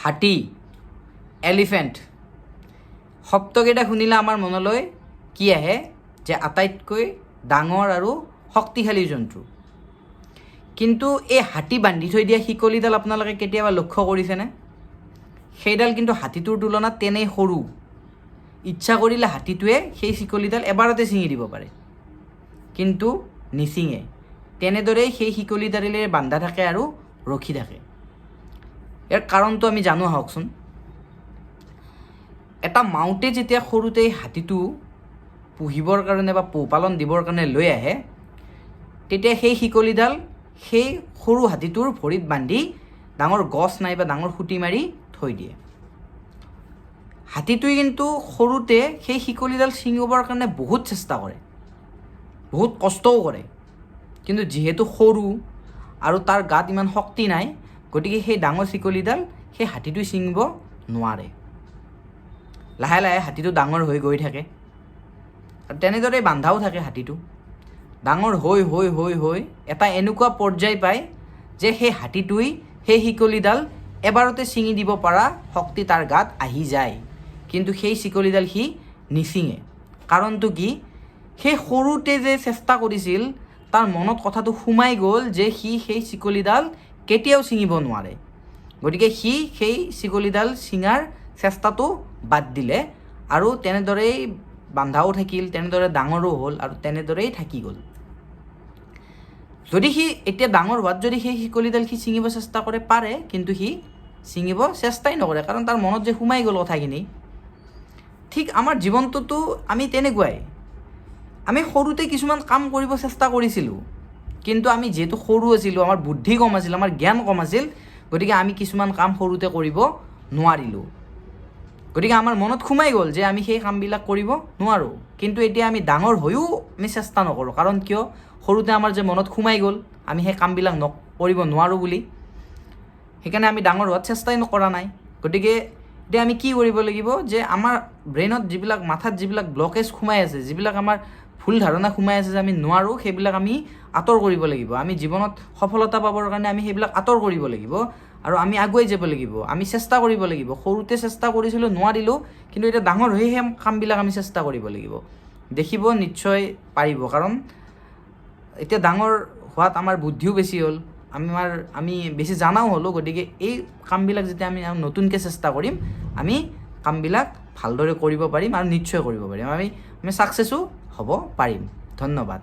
হাতী, এলিফেণ্ট শব্দকেইটা শুনিলে আমাৰ মনলৈ কি আহে যে আটাইতকৈ ডাঙৰ আৰু শক্তিশালী জন্তু। কিন্তু এই হাতী বান্ধি থৈ দিয়া শিকলিডাল আপোনালোকে কেতিয়াবা লক্ষ্য কৰিছেনে? সেইডাল কিন্তু হাতীটোৰ তুলনাত তেনেই সৰু। ইচ্ছা কৰিলে হাতীটোৱে সেই শিকলিডাল এবাৰতে ছিঙি দিব পাৰে, কিন্তু নিছিঙে। তেনেদৰেই সেই শিকলিডালেৰে বান্ধা থাকে আৰু ৰখি থাকে। ইয়াৰ কাৰণটো আমি জানো আহকচোন। এটা মাউতে যেতিয়া সৰুতে হাতীটো পুহিবৰ কাৰণে বা পোহপালন দিবৰ কাৰণে লৈ আহে, তেতিয়া সেই শিকলিডাল সেই সৰু হাতীটোৰ ভৰিত বান্ধি ডাঙৰ গছ নাইবা ডাঙৰ খুঁটি মাৰি থৈ দিয়ে। হাতীটোৱে কিন্তু সৰুতে সেই শিকলিডাল ছিঙিবৰ কাৰণে বহুত চেষ্টা কৰে, বহুত কষ্টও কৰে, কিন্তু যিহেতু সৰু আৰু তাৰ গাত ইমান শক্তি নাই, গতিকে সেই ডাঙৰ শিকলিডাল সেই হাতীটোৱে ছিঙিব নোৱাৰে। লাহে লাহে হাতীটো ডাঙৰ হৈ গৈ থাকে আৰু তেনেদৰে বান্ধাও থাকে হাতীটো। ডাঙৰ হৈ হৈ হৈ হৈ এটা এনেকুৱা পৰ্যায় পায় যে সেই হাতীটোৱে সেই শিকলিডাল এবাৰতে ছিঙি দিব পৰা শক্তি তাৰ গাত আহি যায়, কিন্তু সেই শিকলিডাল সি নিছিঙে। কাৰণটো কি? সেই সৰুতে যে চেষ্টা কৰিছিল, তাৰ মনত কথাটো সোমাই গ'ল যে সি সেই শিকলিডাল কেতিয়াও ছিঙিব নোৱাৰে। গতিকে সি সেই শিকলিডাল ছিঙাৰ চেষ্টাটো বাদ দিলে আৰু তেনেদৰেই বান্ধাও থাকিল, তেনেদৰে ডাঙৰো হ'ল আৰু তেনেদৰেই থাকি গ'ল। যদি সি এতিয়া ডাঙৰ হোৱাত যদি সেই শিকলিডাল সি ছিঙিব চেষ্টা কৰে, পাৰে, কিন্তু সি ছিঙিব চেষ্টাই নকৰে, কাৰণ তাৰ মনত যে সোমাই গ'ল কথাখিনি। ঠিক আমাৰ জীৱনটোতো আমি তেনেকুৱাই। আমি সৰুতে কিছুমান কাম কৰিব চেষ্টা কৰিছিলোঁ, কিন্তু আমি যিহেতু সৰু আছিলোঁ, আমাৰ বুদ্ধি কম আছিল, আমাৰ জ্ঞান কম আছিল, গতিকে আমি কিছুমান কাম সৰুতে কৰিব নোৱাৰিলোঁ। গতিকে আমাৰ মনত সোমাই গ'ল যে আমি সেই কামবিলাক কৰিব নোৱাৰোঁ। কিন্তু এতিয়া আমি ডাঙৰ হৈও আমি চেষ্টা নকৰোঁ। কাৰণ কিয়? সৰুতে আমাৰ যে মনত সোমাই গ'ল আমি সেই কামবিলাক কৰিব নোৱাৰোঁ বুলি, সেইকাৰণে আমি ডাঙৰ হোৱাত চেষ্টাই কৰা নাই। গতিকে এতিয়া আমি কি কৰিব লাগিব যে আমাৰ ব্ৰেইনত যিবিলাক, মাথাত যিবিলাক ব্লকেজ সোমাই আছে, যিবিলাক আমাৰ ভুল ধাৰণা সোমাই আছে যে আমি নোৱাৰোঁ, সেইবিলাক আমি আঁতৰ কৰিব লাগিব। আমি জীৱনত সফলতা পাবৰ কাৰণে আমি সেইবিলাক আঁতৰ কৰিব লাগিব আৰু আমি আগুৱাই যাব লাগিব। আমি চেষ্টা কৰিব লাগিব। সৰুতে চেষ্টা কৰিছিলোঁ, নোৱাৰিলোঁ, কিন্তু এতিয়া ডাঙৰ হৈ সেই কামবিলাক আমি চেষ্টা কৰিব লাগিব। দেখিব নিশ্চয় পাৰিব, কাৰণ এতিয়া ডাঙৰ হোৱাত আমাৰ বুদ্ধিও বেছি হ'ল, আমি বেছি জানাও হ'লোঁ। গতিকে এই কামবিলাক যেতিয়া আমি নতুনকৈ চেষ্টা কৰিম, আমি কামবিলাক ভালদৰে কৰিব পাৰিম আৰু নিশ্চয় কৰিব পাৰিম। আমি ছাকচেছো হ'ব পাৰিম। ধন্যবাদ।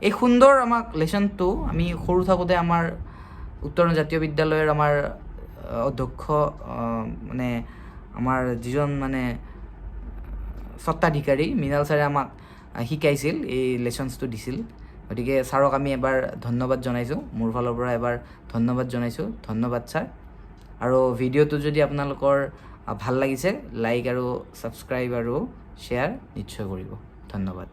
এই সুন্দৰ আমাক লেচনটো আমি সৰু থাকোঁতে আমাৰ উত্তৰণ জাতীয় বিদ্যালয়ৰ আমাৰ অধ্যক্ষ মানে আমাৰ যিজন মানে স্বত্বাধিকাৰী মৃণাল ছাৰে আমাক শিকাইছিল, এই লেচনছটো দিছিল। গতিকে ছাৰক আমি এবাৰ ধন্যবাদ জনাইছোঁ, মোৰ ফালৰ পৰা এবাৰ ধন্যবাদ জনাইছোঁ। ধন্যবাদ ছাৰ। আৰু ভিডিঅ'টো যদি আপোনালোকৰ ভাল লাগিছে, লাইক আৰু ছাবস্ক্ৰাইব আৰু শ্বেয়াৰ নিশ্চয় কৰিব। ধন্যবাদ।